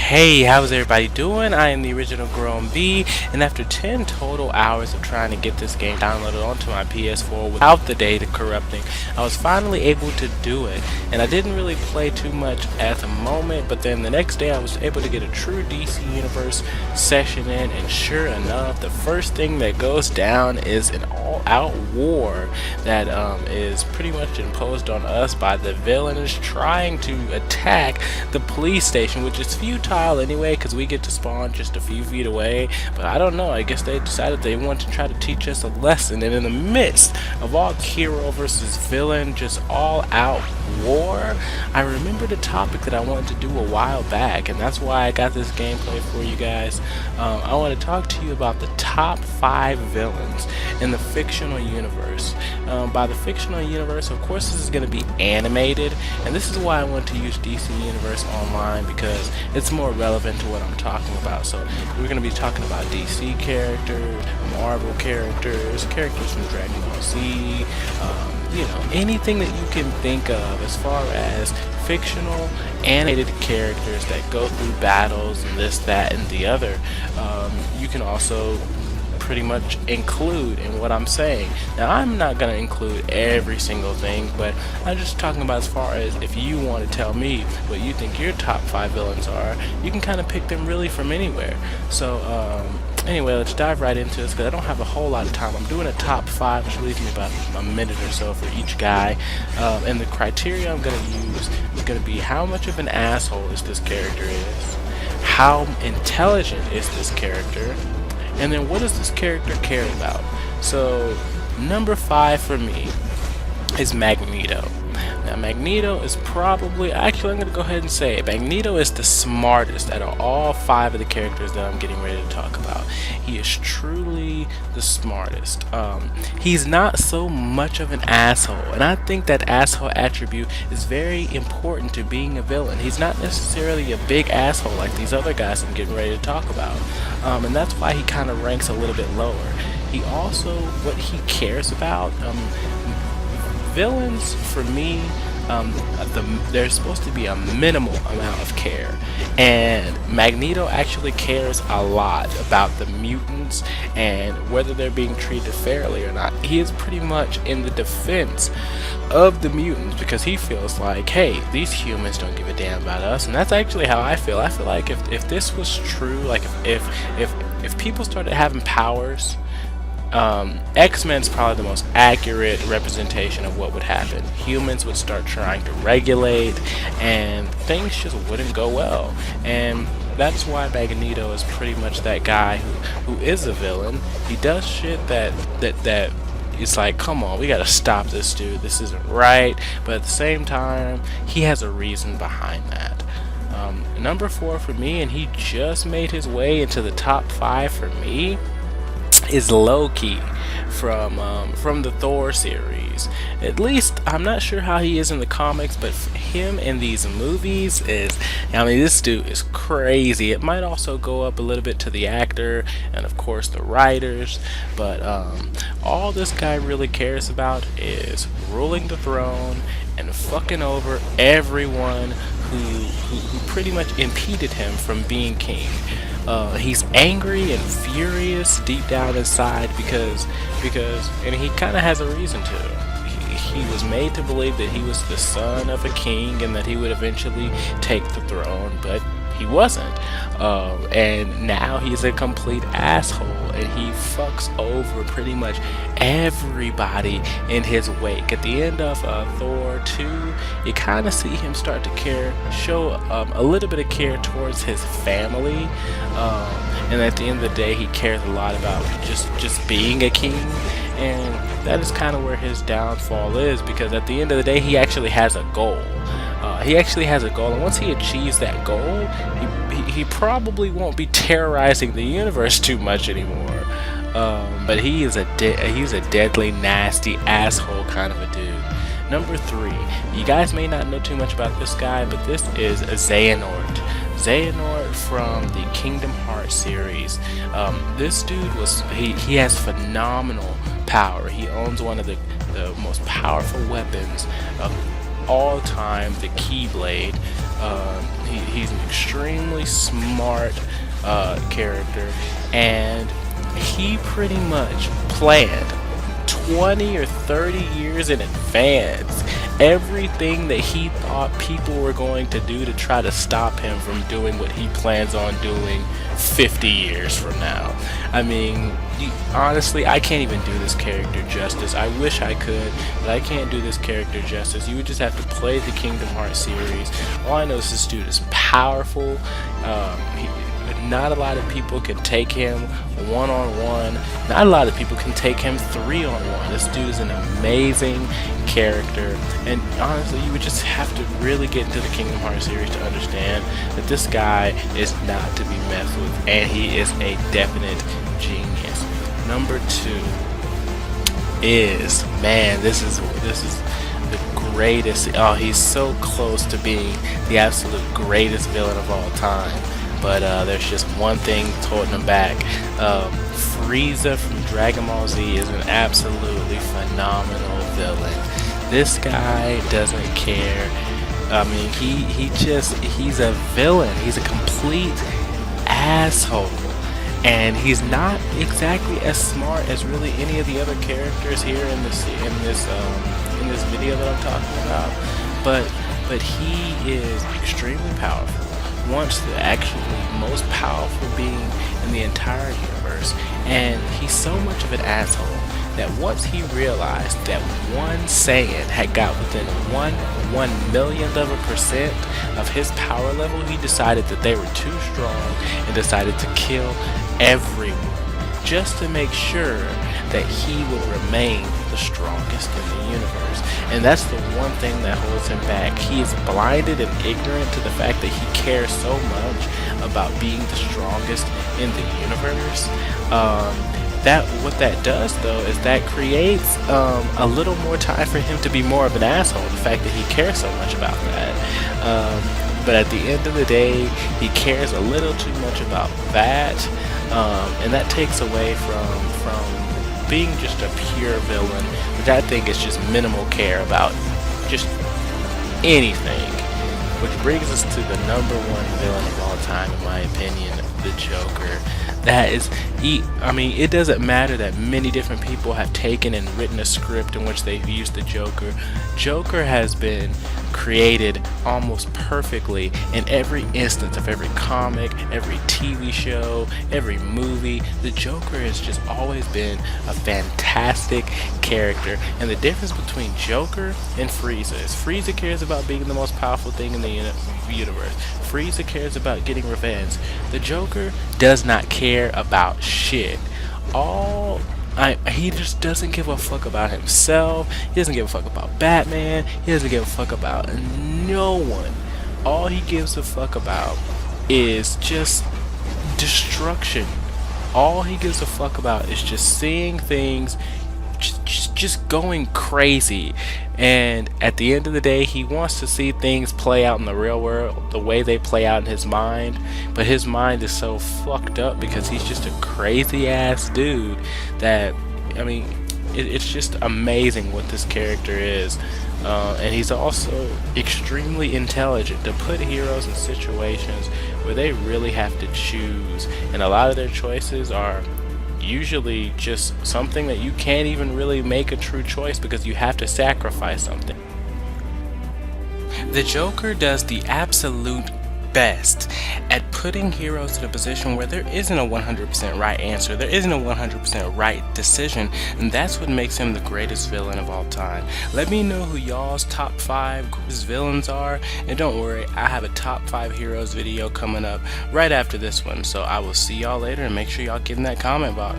Hey, how's everybody doing? I am the original Grown B, and after 10 total hours of trying to get this game downloaded onto my PS4 without the data corrupting, I was finally able to do it. And I didn't really play too much at the moment, but then the next day I was able to get a true DC Universe session in, and sure enough, the first thing that goes down is an all-out war that is pretty much imposed on us by the villains trying to attack the police station, which is futile anyway because we get to spawn just a few feet away. But I don't know, I guess they decided they want to try to teach us a lesson, and in the midst of all hero versus villain, just all out war, I remembered a topic that I wanted to do a while back, and that's why I got this gameplay for you guys. I want to talk to you about the top 5 villains in the fictional universe. By the fictional universe, of course, this is going to be animated, and this is why I want to use DC Universe Online, because it's more relevant to what I'm talking about. So we're going to be talking about DC characters, Marvel characters, characters from Dragon Ball Z, you know, anything that you can think of as far as fictional animated characters that go through battles and this, that, and the other. You can also pretty much include in what I'm saying. Now, I'm not going to include every single thing, but I'm just talking about as far as if you want to tell me what you think your top 5 villains are, you can kind of pick them really from anywhere. So anyway, let's dive right into this because I don't have a whole lot of time. I'm doing a top 5, which leaves me about a minute or so for each guy, and the criteria I'm going to use is going to be how much of an asshole this character is, how intelligent is this character, and then what does this character care about. So number 5 for me is Magneto. Now, Magneto is probably, actually I'm going to go ahead and say it, Magneto is the smartest out of all 5 of the characters that I'm getting ready to talk about. He is truly the smartest. He's not so much of an asshole, and I think that asshole attribute is very important to being a villain. He's not necessarily a big asshole like these other guys I'm getting ready to talk about, and that's why he kind of ranks a little bit lower. He also, what he cares about, villains, for me, there's supposed to be a minimal amount of care, and Magneto actually cares a lot about the mutants and whether they're being treated fairly or not. He is pretty much in the defense of the mutants because he feels like, hey, these humans don't give a damn about us, and that's actually how I feel. I feel like if this was true, like if people started having powers, X-Men's probably the most accurate representation of what would happen. Humans would start trying to regulate, and things just wouldn't go well. And that's why Magneto is pretty much that guy who is a villain. He does shit that it's like, come on, we gotta stop this dude. This isn't right. But at the same time, he has a reason behind that. Number 4 for me, and he just made his way into the top 5 for me, is Loki from the Thor series. At least I'm not sure how he is in the comics, but him in these movies is, I mean, this dude is crazy. It might also go up a little bit to the actor and of course the writers, but all this guy really cares about is ruling the throne and fucking over everyone who pretty much impeded him from being king. He's angry and furious deep down inside because and he kind of has a reason to. He was made to believe that he was the son of a king and that he would eventually take the throne, but he wasn't. And now he's a complete asshole, and he fucks over pretty much everybody in his wake. At the end of Thor 2, you kind of see him start to show a little bit of care towards his family, and at the end of the day, he cares a lot about just being a king, and that is kind of where his downfall is, because at the end of the day, he actually has a goal. And once he achieves that goal, he probably won't be terrorizing the universe too much anymore. But he's a deadly, nasty asshole kind of a dude. Number 3, you guys may not know too much about this guy, but this is Xehanort. Xehanort from the Kingdom Hearts series. This dude he has phenomenal power. He owns one of the most powerful weapons all-time the Keyblade. He's an extremely smart character, and he pretty much planned 20 or 30 years in advance everything that he thought people were going to do to try to stop him from doing what he plans on doing 50 years from now. I mean, honestly, I can't even do this character justice. I wish I could, but I can't do this character justice. You would just have to play the Kingdom Hearts series. All I know is this dude is powerful. Not a lot of people can take him one-on-one. Not a lot of people can take him three-on-one. This dude is an amazing character, and honestly, you would just have to really get into the Kingdom Hearts series to understand that this guy is not to be messed with, and he is a definite genius. Number 2 is, man, this is the greatest. Oh, he's so close to being the absolute greatest villain of all time. But there's just one thing holding him back. Frieza from Dragon Ball Z is an absolutely phenomenal villain. This guy doesn't care. I mean, he's a villain. He's a complete asshole. And he's not exactly as smart as really any of the other characters here in this video that I'm talking about. But he is extremely powerful. Once the actually most powerful being in the entire universe, and he's so much of an asshole that once he realized that one Saiyan had got within 1/1,000,000% of his power level, he decided that they were too strong and decided to kill everyone just to make sure that he would remain the strongest in the universe. And that's the one thing that holds him back. He is blinded and ignorant to the fact that he cares so much about being the strongest in the universe. What that does, though, is that creates a little more time for him to be more of an asshole, the fact that he cares so much about that. But at the end of the day, he cares a little too much about that, and that takes away from being just a pure villain, which I think is just minimal care about just anything. Which brings us to the number 1 villain of all time, in my opinion, the Joker. I mean, it doesn't matter that many different people have taken and written a script in which they've used the Joker. Joker has been created almost perfectly in every instance of every comic, every TV show, every movie. The Joker has just always been a fantastic character. And the difference between Joker and Frieza is Frieza cares about being the most powerful thing in the universe. Frieza cares about getting revenge. The Joker does not care about shit. He just doesn't give a fuck about himself. He doesn't give a fuck about Batman. He doesn't give a fuck about no one. All he gives a fuck about is just destruction. All he gives a fuck about is just seeing things just going crazy. And at the end of the day, he wants to see things play out in the real world the way they play out in his mind, but his mind is so fucked up because he's just a crazy ass dude that, I mean, it's just amazing what this character is. And he's also extremely intelligent to put heroes in situations where they really have to choose, and a lot of their choices are usually just something that you can't even really make a true choice because you have to sacrifice something. The Joker does the absolute best at putting heroes in a position where there isn't a 100% right answer, there isn't a 100% right decision, and that's what makes him the greatest villain of all time. Let me know who y'all's top 5 greatest villains are, and don't worry, I have a top 5 heroes video coming up right after this one, so I will see y'all later, and make sure y'all get in that comment box.